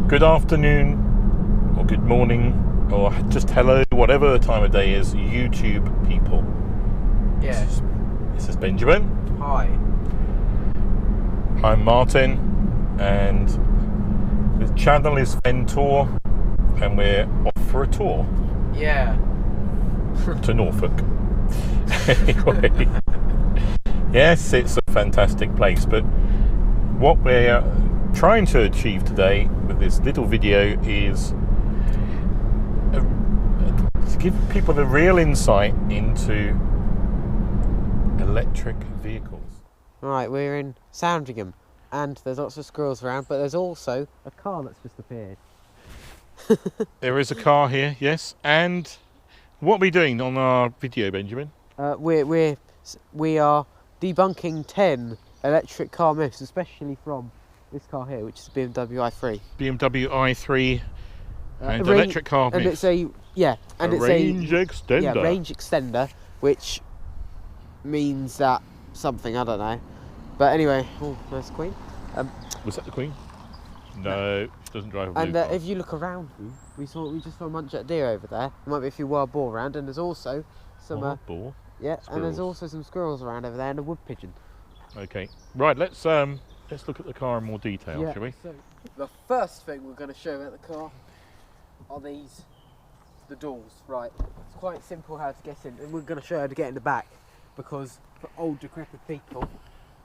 Good afternoon, or good morning, or just hello, whatever time of day is, YouTube people. Yes. This is Benjamin. Hi. I'm Martin, and the channel is Ventour, and we're off for a tour Yeah. to Norfolk. Anyway, yes, it's a fantastic place, but what we're trying to achieve today with this little video is to give people a real insight into electric vehicles. Right, we're in Sandringham, and there's lots of squirrels around, but there's also a car that's just appeared. There is a car here, yes, and what are we doing on our video, Benjamin? We are debunking 10 electric car myths, especially from this car here, which is the BMW i3. BMW i3 and range, electric car and myths. it's a range extender. Yeah, range extender, which means that something, I don't know. But anyway, oh, there's the Queen. Was that the Queen? No, she doesn't drive a blue And car. if you look around, we just saw a munchet deer over there. There might be a few wild boar around, and there's also some Wild boar? yeah, Squirrels. and there's also some squirrels around over there and a wood pigeon. Okay, right. Let's look at the car in more detail, shall we? So the first thing we're going to show about the car are the doors. Right, it's quite simple how to get in, and we're going to show how to get in the back because for old decrepit people,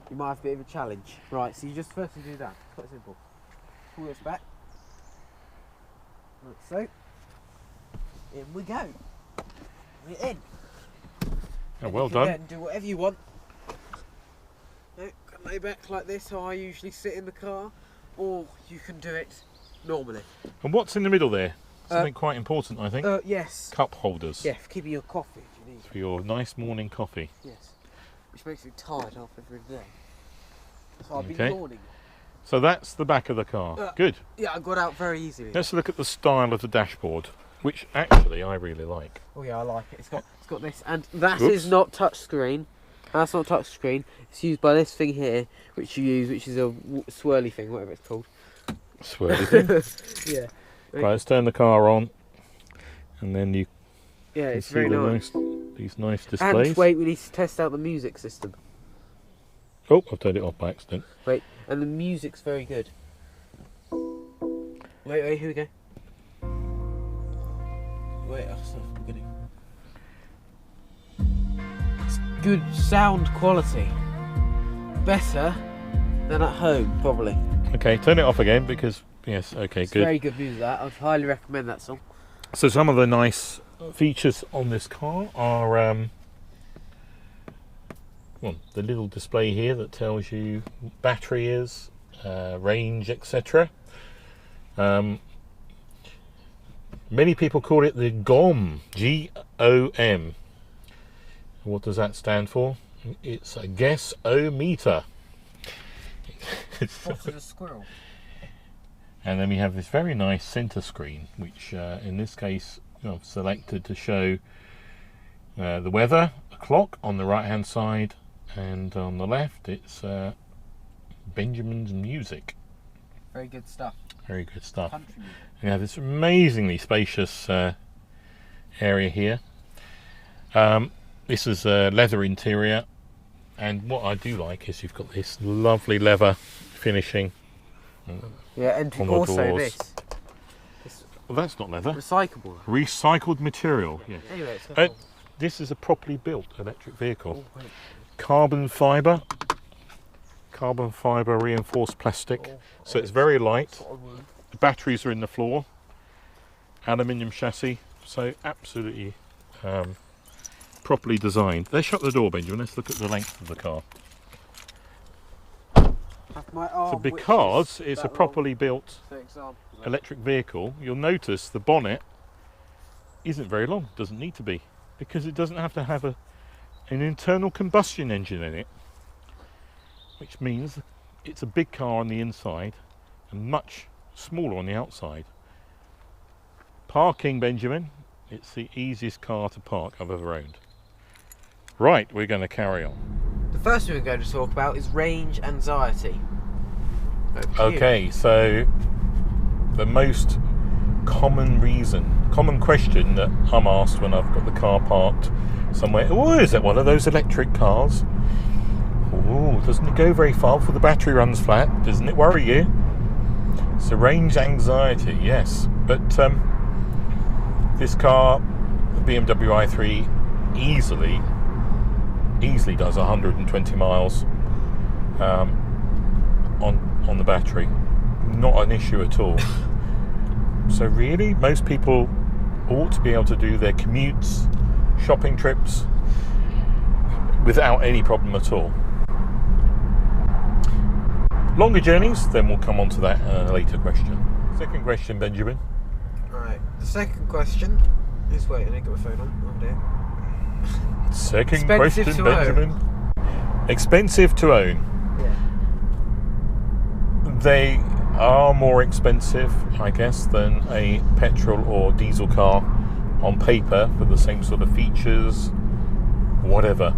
you might have a bit of a challenge. Right, so you just firstly do that. It's quite simple. Pull this back. Like so. In we go. We're in. Oh, And well you can done. then do whatever you want. No, can lay back like this, how I usually sit in the car, or you can do it normally. And what's in the middle there? Something quite important, I think. Yes. Cup holders. Yeah, for keeping your coffee if you need. For your nice morning coffee. Yes. Which makes me tired after every day. So I've Okay. been yawning. So that's the back of the car. Good. Yeah, I got out very easily. Let's look at the style of the dashboard, which actually I really like. Oh yeah, I like it. It's got this, and that Oops. is not touchscreen. That's not touchscreen. It's used by this thing here, which you use, which is a swirly thing, whatever it's called. Swirly thing. Yeah. Right, let's turn the car on, and then you Yeah, can it's see very the nice. these nice displays. And wait, we need to test out the music system. Oh, I've turned it off by accident. Wait, and the music's very good. Wait, here we go. Wait, I'll start from the beginning. It's good sound quality. Better than at home, probably. Okay, turn it off again because yes, okay, It's good. very good music, that. I'd highly recommend that song. So some of the nice features on this car are well, the little display here that tells you what battery is, range, etc. Many people call it the GOM, G-O-M. What does that stand for? It's a guess-o-meter. What's a squirrel? And then we have this very nice center screen, which in this case I've selected to show the weather, a clock on the right hand side, and on the left it's Benjamin's music. Very good stuff. Very good stuff. Country music. We have this amazingly spacious area here. This is a leather interior, and what I do like is you've got this lovely leather finishing. Yeah, and On the also doors. this Well, that's not leather. recyclable. Recycled material. Yes. Anyway, it's This is a properly built electric vehicle. oh, wait. Carbon fibre reinforced plastic, so it's very light. The batteries are in the floor, aluminium chassis, so absolutely properly designed. Let's shut the door, Benjamin. Let's look at the length of the car. My arm, So which because is it's a that properly built long, for example, electric vehicle, you'll notice the bonnet isn't very long. Doesn't need to be, because it doesn't have to have an internal combustion engine in it, which means it's a big car on the inside and much smaller on the outside. Parking, Benjamin, it's the easiest car to park I've ever owned. Right, we're going to carry on. The first thing we're going to talk about is range anxiety. Okay, so the most common question that I'm asked when I've got the car parked somewhere. Oh, is it one of those electric cars? Oh, doesn't it go very far before the battery runs flat? Doesn't it worry you? So range anxiety, yes. But this car, the BMW i3, easily does 120 miles on the battery. Not an issue at all. So really, most people ought to be able to do their commutes, shopping trips, without any problem at all. Longer journeys, then we'll come on to that in a later question. Second question, Benjamin. Right, the second question is, wait, I need to get my phone on. Oh dear. Second Expensive question, to Benjamin. Expensive to own. Yeah. They are more expensive, I guess, than a petrol or diesel car on paper for the same sort of features, whatever.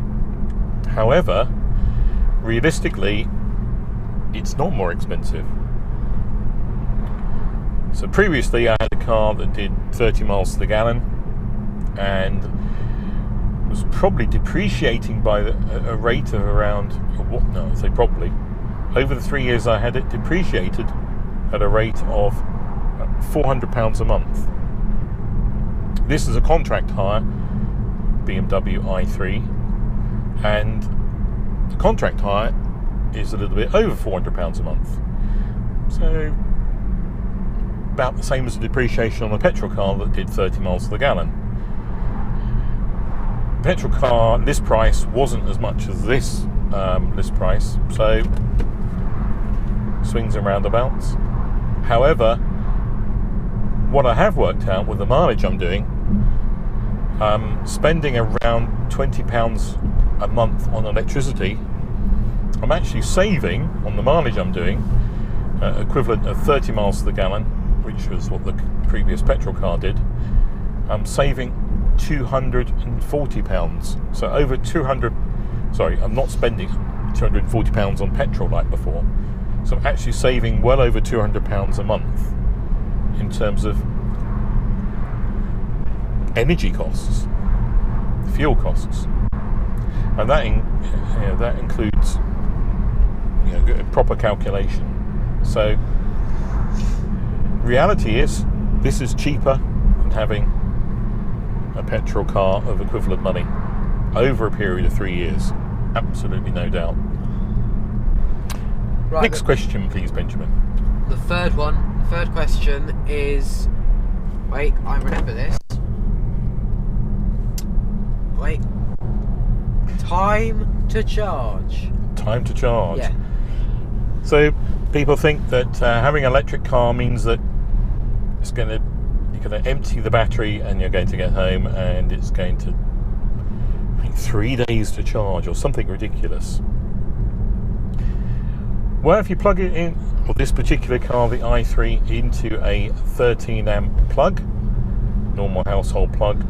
However, realistically, it's not more expensive. So previously I had a car that did 30 miles to the gallon and was probably depreciating by a rate of around, over the 3 years I had it, depreciated at a rate of £400 a month. This is a contract hire BMW i3, and the contract hire is a little bit over £400 a month. So about the same as the depreciation on a petrol car that did 30 miles to the gallon. Petrol car list price wasn't as much as this list price, so swings and roundabouts. However, what I have worked out with the mileage I'm doing, spending around £20 a month on electricity, I'm actually saving on the mileage I'm doing equivalent of 30 miles to the gallon, which was what the previous petrol car did. I'm saving £240. So over 200, sorry, I'm not spending £240 on petrol like before. So I'm actually saving well over £200 a month in terms of energy costs, fuel costs. And that includes a proper calculation. So reality is, this is cheaper than having a petrol car of equivalent money over a period of 3 years. Absolutely no doubt. Right, next question, please, Benjamin. The third question is, wait, I remember this. Wait. Time to charge. Time to charge. Yeah. So people think that having an electric car means that you're going to empty the battery and you're going to get home and it's going to take 3 days to charge or something ridiculous. Well, if you plug it in, or this particular car, the i3, into a 13 amp plug, normal household plug,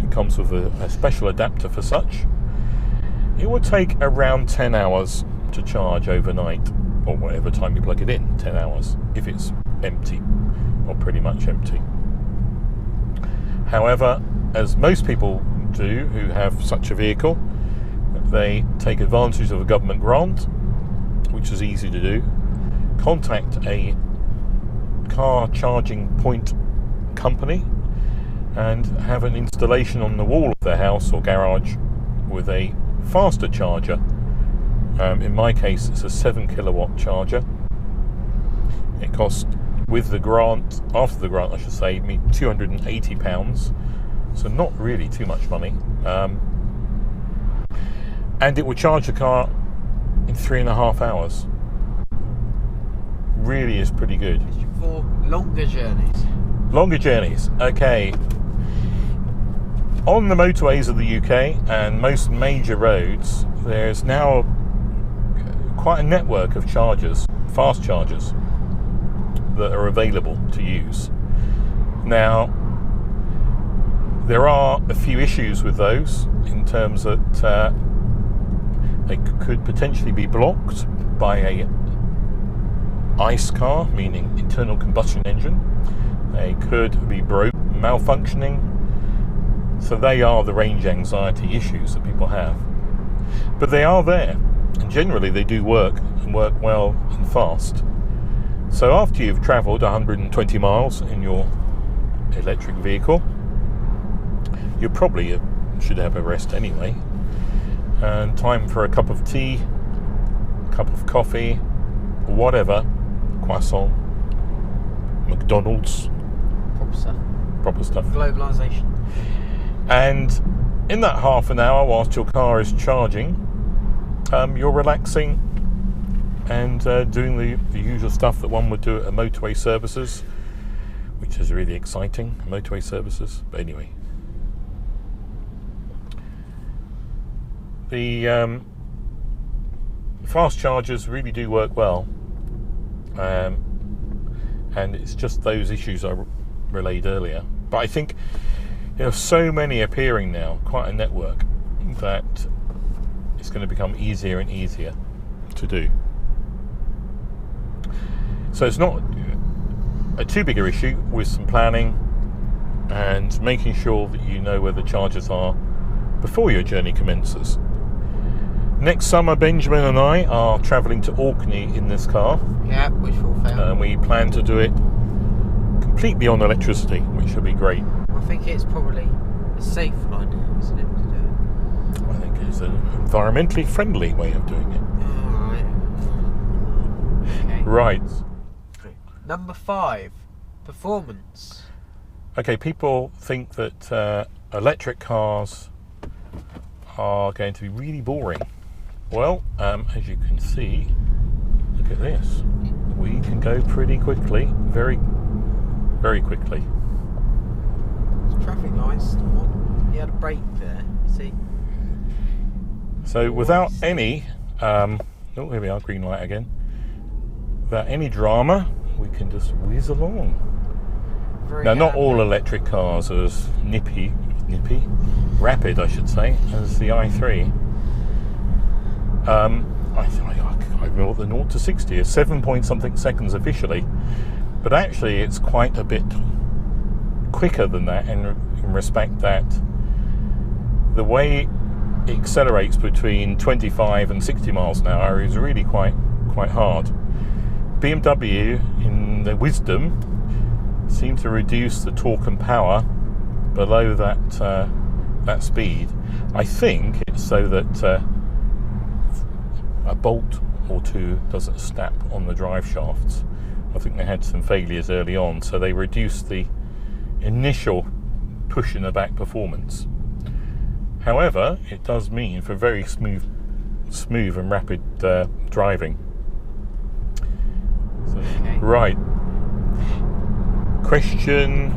it comes with a special adapter for such, it would take around 10 hours to charge overnight, or whatever time you plug it in, 10 hours, if it's empty, or pretty much empty. However, as most people do who have such a vehicle, they take advantage of a government grant, which is easy to do, contact a car charging point company and have an installation on the wall of their house or garage with a faster charger. In my case, it's a 7 kilowatt charger. It cost, with the grant, after the grant I should say, me £280, so not really too much money. And it will charge the car in 3.5 hours. Really is pretty good. For longer journeys. Longer journeys, okay. On the motorways of the UK and most major roads, there's now quite a network of chargers, fast chargers, that are available to use. Now, there are a few issues with those in terms that they could potentially be blocked by a ICE car, meaning internal combustion engine. They could be broke, malfunctioning. So they are the range anxiety issues that people have. But they are there, and generally they do work, and work well and fast. So after you've travelled 120 miles in your electric vehicle, you probably should have a rest anyway, and time for a cup of tea, cup of coffee, or whatever, croissant, McDonald's, proper stuff. Globalisation. And in that half an hour whilst your car is charging, you're relaxing and doing the usual stuff that one would do at a motorway services, which is really exciting, motorway services. But anyway, the fast chargers really do work well, and it's just those issues I relayed earlier. But I think so many appearing now, quite a network, that it's going to become easier and easier to do. So it's not a too big an issue with some planning and making sure that you know where the chargers are before your journey commences. Next summer, Benjamin and I are travelling to Orkney in this car. Yeah, which will fail. And we plan to do it completely on electricity, which will be great. I think it's probably a safe idea, isn't it, to do it? I think it's an environmentally friendly way of doing it. Alright. Okay. Right. Number 5, performance. Okay, people think that electric cars are going to be really boring. Well, as you can see, look at this. We can go pretty quickly, very, very quickly. Traffic lights. He had a brake there, you see. So without any, oh, here we are, green light again. Without any drama, we can just whiz along. Now, not all electric cars are as rapid, I should say, as the i3. I remember the 0 to 60 is 7 point something seconds officially, but actually it's quite a bit quicker than that in respect that the way it accelerates between 25 and 60 miles an hour is really quite hard. BMW, in their wisdom, seem to reduce the torque and power below that speed. I think it's so that a bolt or two doesn't snap on the drive shafts. I think they had some failures early on, so they reduced the initial push in the back performance. However, it does mean for very smooth and rapid driving. So, okay. Right. Question.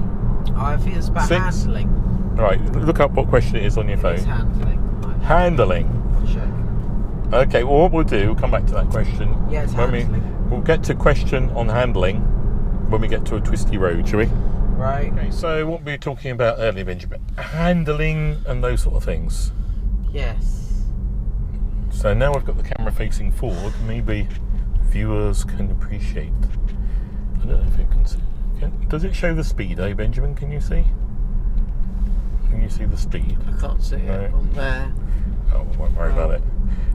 I think it's about 6. handling. Right, look up what question it is on your phone. It's handling. Handling. I'll show you. Okay, well, what we'll do, we'll come back to that question. Yeah, it's handling. We'll get to question on handling when we get to a twisty road, shall we? Right. Okay, so what we were talking about earlier, Benjamin, handling and those sort of things. Yes. So now we've got the camera facing forward, maybe viewers can appreciate. I don't know if it can see. Does it show the speed, Benjamin? Can you see? Can you see the speed? I can't see it on there. Oh, we won't worry about it.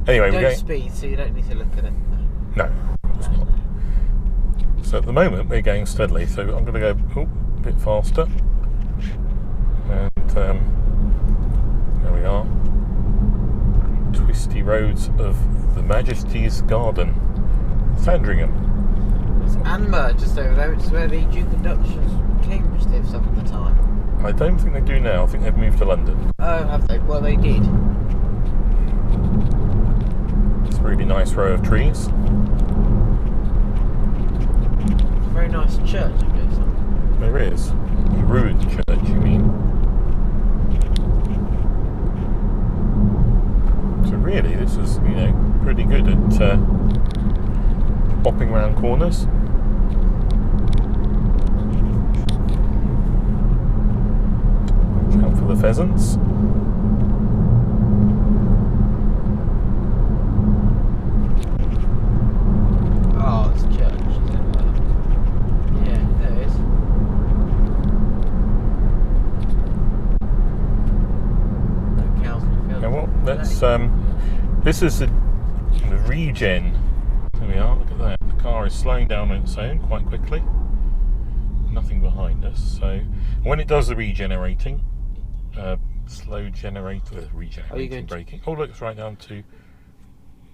Anyway, we're Don't going... speed, so you don't need to look at it. No, it's not. So at the moment we're going steadily, so I'm going to go a bit faster. And there we are. Twisty roads of the Majesty's Garden, Sandringham. It's Anmer just over there, which is where the Duke and Duchess of Cambridge live some of the time. I don't think they do now. I think they've moved to London. Oh, have they? Well, they did. It's a really nice row of trees. It's a very nice church, I guess. There is. A ruined church, you mean? So really, this is, pretty good at bopping around corners. Watch out for the pheasants. Oh, it's a church, isn't it? Now what? Let's. This is the regen. There we are. Look at that. The car is slowing down on its own quite quickly. Nothing behind us. So when it does the regenerating, regenerating braking. Oh look, it's right down to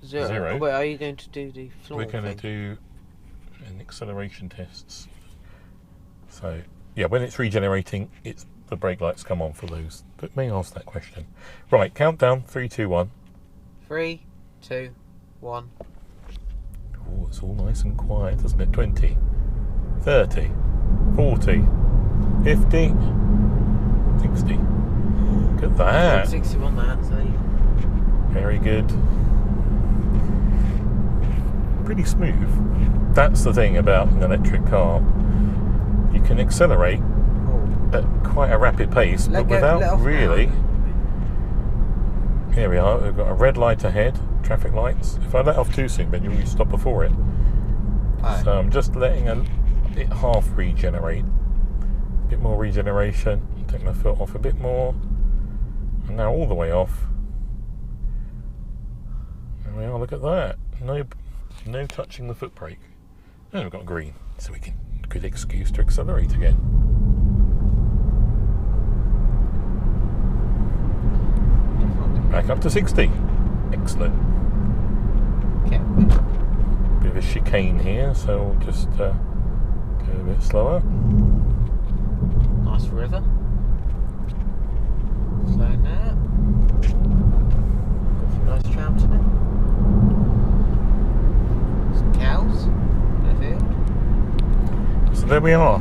zero. Oh, wait, are you going to do the floor? We're going to do an acceleration tests. So yeah, when it's regenerating, the brake lights come on for those. But may ask that question. Right, countdown. 3, 2, 1. 3, 2, 1. Oh, it's all nice and quiet, isn't it? 20, 30, 40, 50, 60. Look at that. 61 that, so. Very good. Pretty smooth. That's the thing about an electric car. You can accelerate at quite a rapid pace, but without really. Here we are. We've got a red light ahead. Traffic lights. If I let off too soon, then you'll stop before it. So I'm just letting it half regenerate. A bit more regeneration. Take my foot off a bit more. And now all the way off. There we are. Look at that. No touching the foot brake. And we've got green, so we can. Good excuse to accelerate again. Back up to 60. Excellent. Okay. Bit of a chicane here, so we'll just go a bit slower. Nice river. Slow now. Got some nice trout in it. Some cows in the field. So there we are.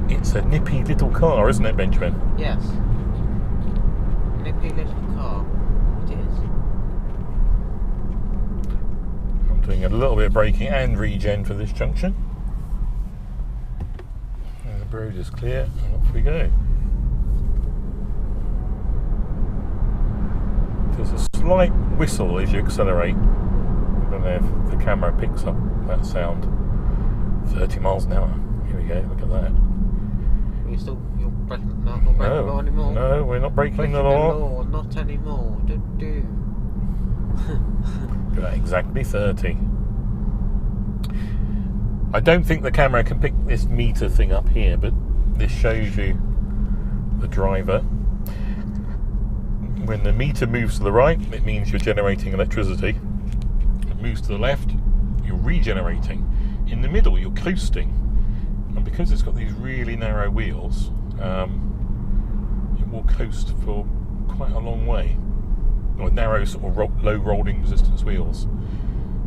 It's a nippy little car, isn't it, Benjamin? Yes. Nippy little car. It is. I'm doing a little bit of braking and regen for this junction. And the road is clear, and off we go. There's a slight whistle as you accelerate. I don't know if the camera picks up that sound. 30 miles an hour. Here we go, look at that. You're breaking, not breaking the law anymore? No, we're not breaking the law. Not anymore. Do. Exactly 30. I don't think the camera can pick this meter thing up here, but this shows you the driver. When the meter moves to the right, it means you're generating electricity. It moves to the left, you're regenerating. In the middle, you're coasting. And because it's got these really narrow wheels, it will coast for quite a long way. Or narrow sort of low rolling resistance wheels.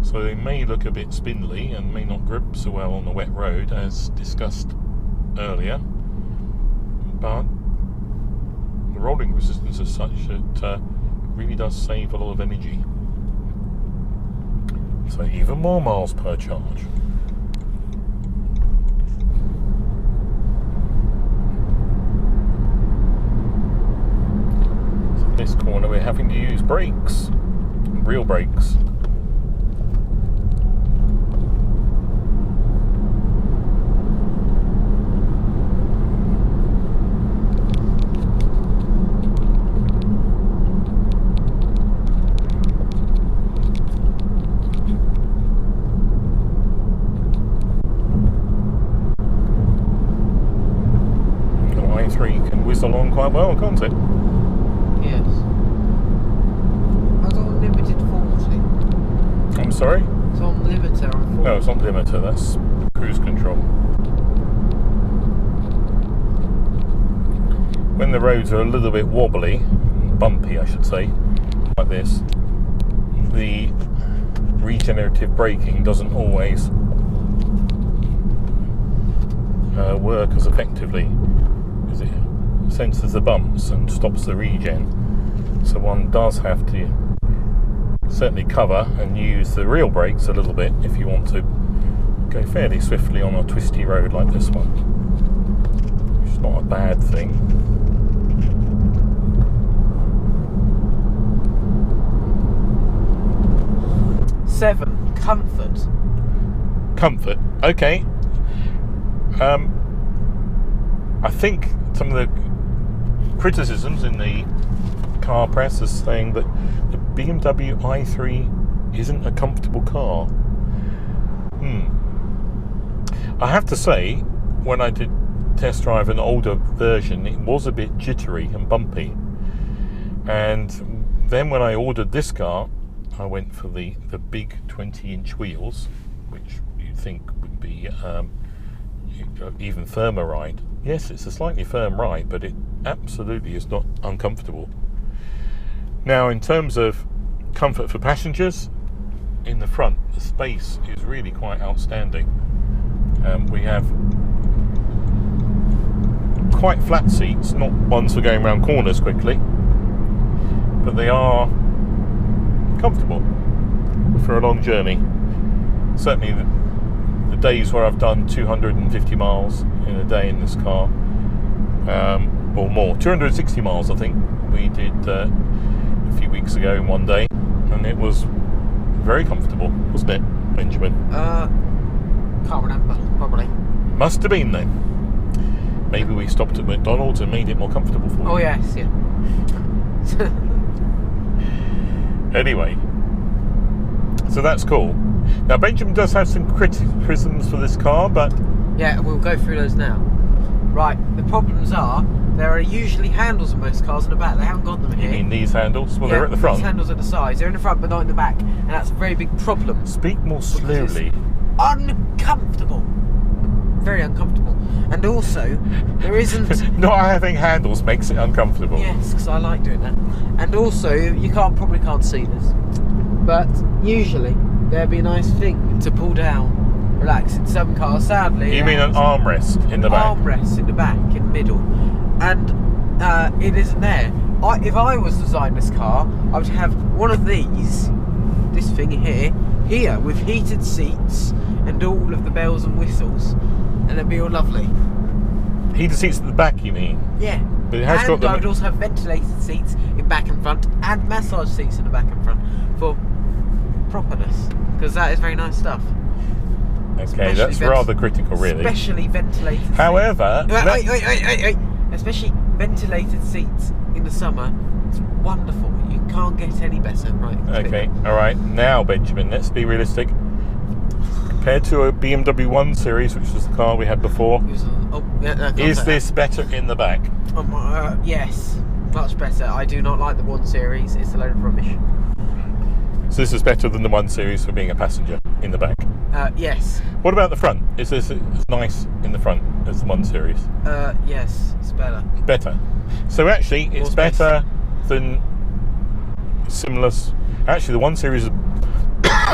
So they may look a bit spindly and may not grip so well on the wet road as discussed earlier. But the rolling resistance is such that it really does save a lot of energy. So even more miles per charge. This corner we're having to use brakes, real brakes. The i3 can whiz along quite well, can't it? Yes. I was on limited 40. I'm sorry? It's on limiter on 40. No, it's not limiter, that's cruise control. When the roads are a little bit wobbly, bumpy I should say, like this, the regenerative braking doesn't always work as effectively, because it senses the bumps and stops the regen. So one does have to certainly cover and use the real brakes a little bit if you want to go fairly swiftly on a twisty road like this one, which is not a bad thing. Seven, comfort. Comfort, okay. I think some of the criticisms in the car press as saying that the BMW i3 isn't a comfortable car. I have to say, when I did test drive an older version, it was a bit jittery and bumpy. And then when I ordered this car, I went for the big 20-inch wheels, which you'd think would be even firmer ride. Yes, it's a slightly firm ride, but it absolutely is not uncomfortable. Now, in terms of comfort for passengers, in the front, the space is really quite outstanding. We have quite flat seats, not ones for going around corners quickly, but they are comfortable for a long journey. Certainly the days where I've done 250 miles in a day in this car, or more, 260 miles I think we did a few weeks ago in one day, and it was very comfortable, wasn't it, Benjamin? Can't remember, probably. Must have been then. Maybe we stopped at McDonald's and made it more comfortable for you. Oh yes, yeah. Anyway, so that's cool. Now Benjamin does have some criticisms for this car, but yeah, we'll go through those now. Right, the problems are there are usually handles on most cars in the back. They haven't got them here. you mean these handles? Well, Yeah, they're at the front. These handles are the sides. They're in the front, but not in the back, and that's a very big problem. Speak more slowly. Uncomfortable, very uncomfortable, and also there isn't. Not having handles makes it uncomfortable. Yes, because I like doing that. And also, you probably can't see this, but usually there'd be a nice thing to pull down, relax. In some cars, sadly, You mean an armrest in the back? Armrest in the back, in the middle, and it isn't there. If I was to design this car, I would have one of these, this thing here with heated seats and all of the bells and whistles, and it'd be all lovely. Heated seats at the back, you mean? Yeah. But it has And got the... I would also have ventilated seats in back and front, and massage seats in the back and front for properness, because that is very nice stuff. Okay, that's rather critical, really. Especially ventilated seats. However... Wait. Especially ventilated seats in the summer. It's wonderful. You can't get any better, right? Okay, alright. Now, Benjamin, let's be realistic. Compared to a BMW 1 Series, which was the car we had before, is this better in the back? Yes, much better. I do not like the 1 Series. It's a load of rubbish. So this is better than the 1 Series for being a passenger in the back? Yes. What about the front? Is this as nice in the front as the 1 Series? Yes, it's better. Better. So actually, it's better than similar... Actually, the 1 Series is,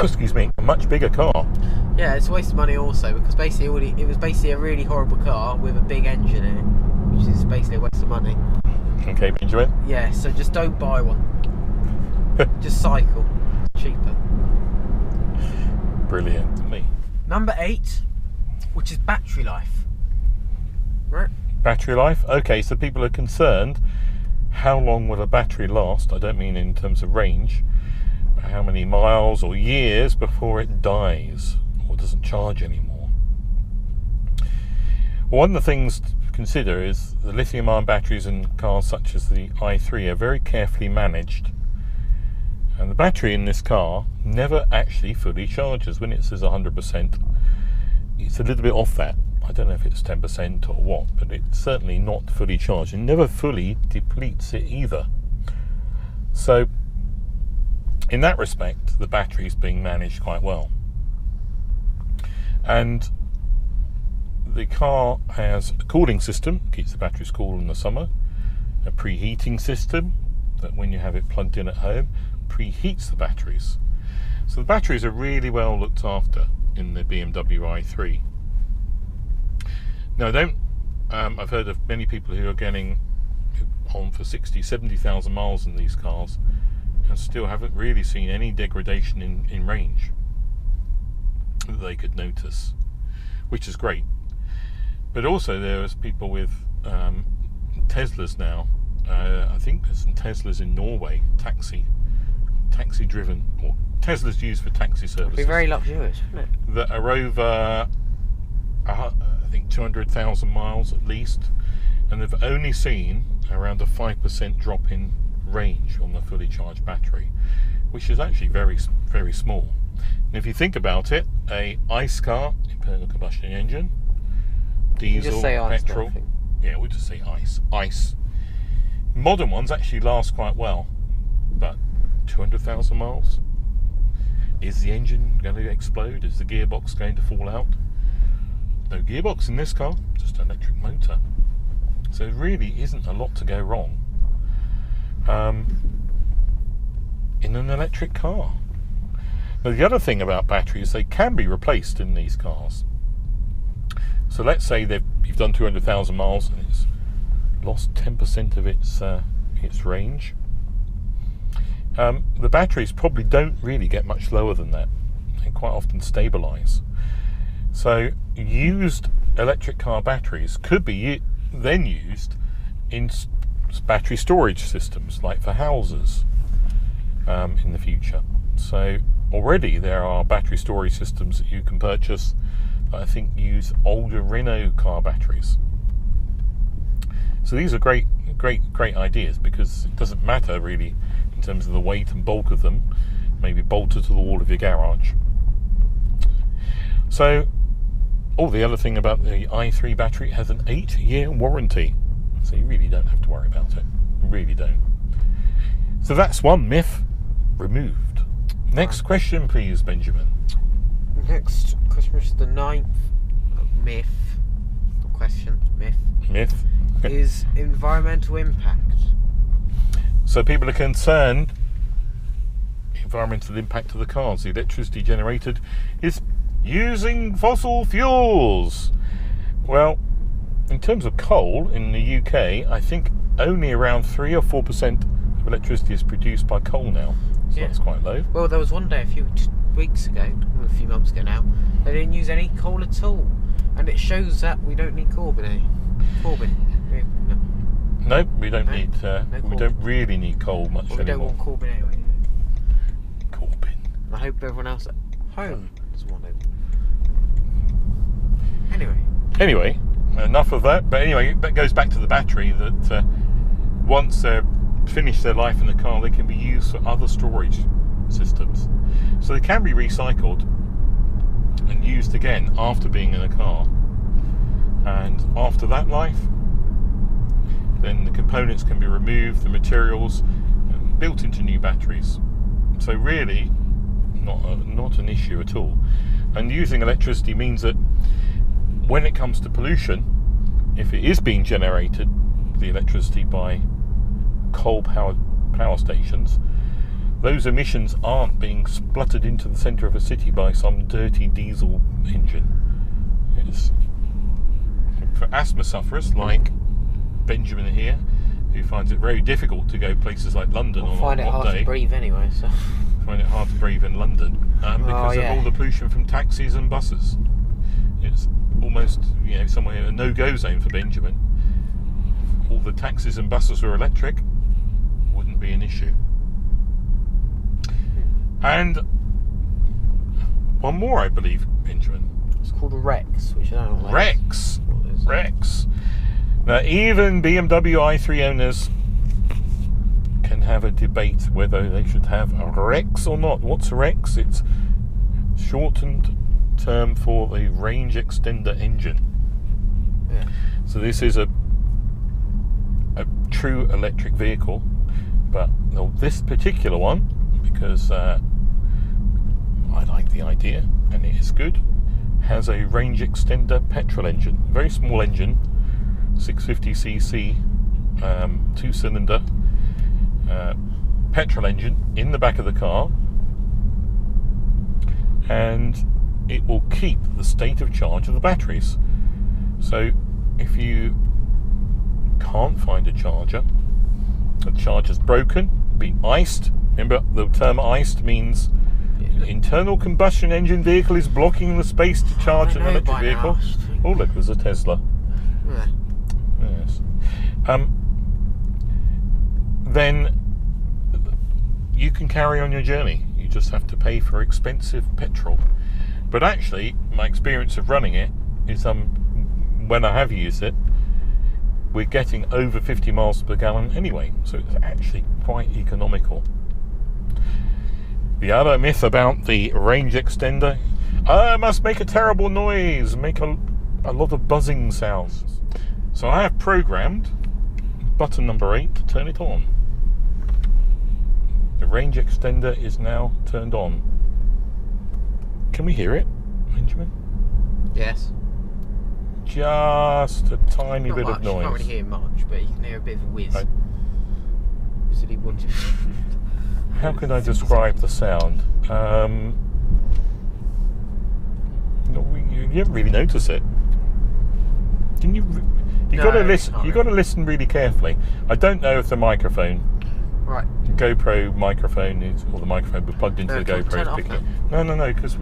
excuse me, a much bigger car. Yeah, it's a waste of money also, because basically it was basically a really horrible car with a big engine in it, which is basically a waste of money. Okay, Benjamin. Yeah, so just don't buy one. Just cycle. It's cheaper. Brilliant. Me. Number 8, which is battery life. Right? Battery life? Okay, so people are concerned, how long will a battery last? I don't mean in terms of range, but how many miles or years before it dies or doesn't charge anymore. One of the things to consider is the lithium-ion batteries in cars such as the i3 are very carefully managed, and the battery in this car never actually fully charges. When it says 100%, it's a little bit off that. I don't know if it's 10% or what, but it's certainly not fully charged. It never fully depletes it either. So in that respect, the battery is being managed quite well. And the car has a cooling system, keeps the batteries cool in the summer, a preheating system that when you have it plugged in at home, preheats the batteries. So the batteries are really well looked after in the BMW i3. Now, I've heard of many people who are getting on for 60, 70,000 miles in these cars and still haven't really seen any degradation in range that they could notice, which is great. But also there's people with Teslas now. I think there's some Teslas in Norway, taxi driven, or Teslas used for taxi services. It'd be very luxurious, wouldn't it? That are over, I think, 200,000 miles at least, and they've only seen around a 5% drop in range on the fully charged battery, which is actually very, very small. And if you think about it, a ICE car, internal combustion engine, diesel, just say ICE, petrol. I think. Yeah, we'll just say ICE. ICE. Modern ones actually last quite well, but 200,000 miles. Is the engine going to explode? Is the gearbox going to fall out? No gearbox in this car, just an electric motor. So there really isn't a lot to go wrong in an electric car. Now, the other thing about batteries, they can be replaced in these cars. So let's say you've done 200,000 miles and it's lost 10% of its range. The batteries probably don't really get much lower than that. They quite often stabilise. So used electric car batteries could be then used in battery storage systems, like for houses in the future. So already there are battery storage systems that you can purchase that I think use older Renault car batteries. So these are great ideas, because it doesn't matter really in terms of the weight and bulk of them. Maybe bolted to the wall of your garage. So, the other thing about the i3 battery, it has an 8-year warranty. So you really don't have to worry about it. You really don't. So that's one myth removed. Next question, please, Benjamin. Next question is the 9th myth. Myth. Okay. Is environmental impact. So people are concerned environmental impact of the cars. The electricity generated is using fossil fuels. Well, in terms of coal in the UK, I think only around 3 or 4% of electricity is produced by coal now. So that's quite low. Well, there was one day a few weeks ago, or a few months ago now, they didn't use any coal at all, and it shows that we don't need Corbyn. No, we don't need. We don't really need coal much anymore. We don't want Corbyn anyway. Corbyn. I hope everyone else at home doesn't want it. Anyway, enough of that. But anyway, that goes back to the battery. That once they're finished their life in the car, they can be used for other storage systems. So they can be recycled and used again after being in a car. And after that life, then the components can be removed, the materials built into new batteries. So really, not an issue at all. And using electricity means that when it comes to pollution, if it is being generated, the electricity by coal-powered power stations, those emissions aren't being spluttered into the centre of a city by some dirty diesel engine. It's for asthma sufferers like Benjamin here, who finds it very difficult to go places like London on a hot day. Find it hard to breathe anyway. So find it hard to breathe in London because of all the pollution from taxis and buses. It's almost somewhere a no-go zone for Benjamin. All the taxis and buses were electric, wouldn't be an issue. And one more, I believe, Benjamin. It's called a Rex, which I don't know. Rex. Now, even BMW i3 owners can have a debate whether they should have a Rex or not. What's a Rex? It's shortened term for the range extender engine. Yeah. So this is a true electric vehicle, but this particular one, because I like the idea and it is good, has a range extender petrol engine, very small engine, 650cc, 2-cylinder petrol engine in the back of the car, and it will keep the state of charge of the batteries. So if you can't find a charger, the charger's broken, been iced. Remember, the term iced means internal combustion engine vehicle is blocking the space to charge an electric vehicle. Oh look, there's a Tesla. Yeah. Yes. Then you can carry on your journey. You just have to pay for expensive petrol. But actually, my experience of running it is when I have used it, we're getting over 50 miles per gallon anyway, so it's actually quite economical. The other myth about the range extender, it must make a terrible noise, make a lot of buzzing sounds. So I have programmed button number 8 to turn it on. The range extender is now turned on. Can we hear it, Benjamin? Yes. Just a tiny bit of noise. You can't really hear much, but you can hear a bit of a whiz. Right. So he wanted. How can I describe the sound? You didn't really notice it. Didn't you? You got to listen. You got to listen really carefully. I don't know if the microphone, right, GoPro microphone is, or the microphone but plugged into the GoPro is picking it. No, because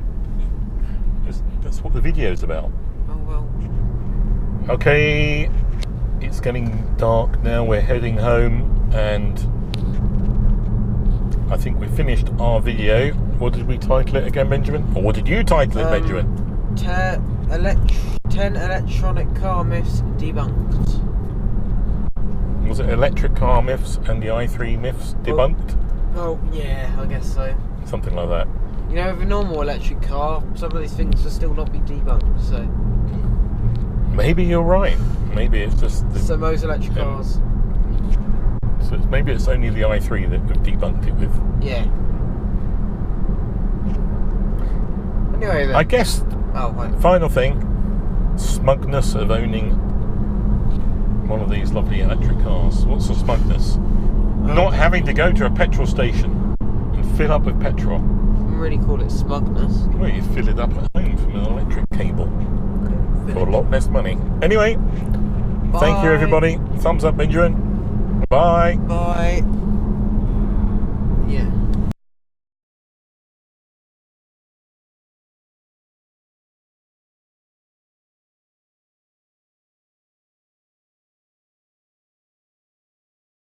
that's what the video is about. Oh well. Okay, it's getting dark now. We're heading home, and I think we finished our video. What did we title it again, Benjamin? Or what did you title it, Benjamin? 10 electronic car myths debunked. Was it electric car myths and the i3 myths debunked? Oh yeah, I guess so. Something like that. You know, with a normal electric car, some of these things will still not be debunked, so... Maybe you're right. Maybe it's just... So most electric cars... So maybe it's only the i3 that we've debunked it with. Yeah. Anyway then. I guess... Oh, right. Final thing. Smugness of owning one of these lovely electric cars. What's the smugness? Not having to go to a petrol station and fill up with petrol. I wouldn't really call it smugness. Well, you fill it up at home from an electric cable for a lot less money. Anyway, thank you everybody. Thumbs up, Benjamin. Bye. Bye.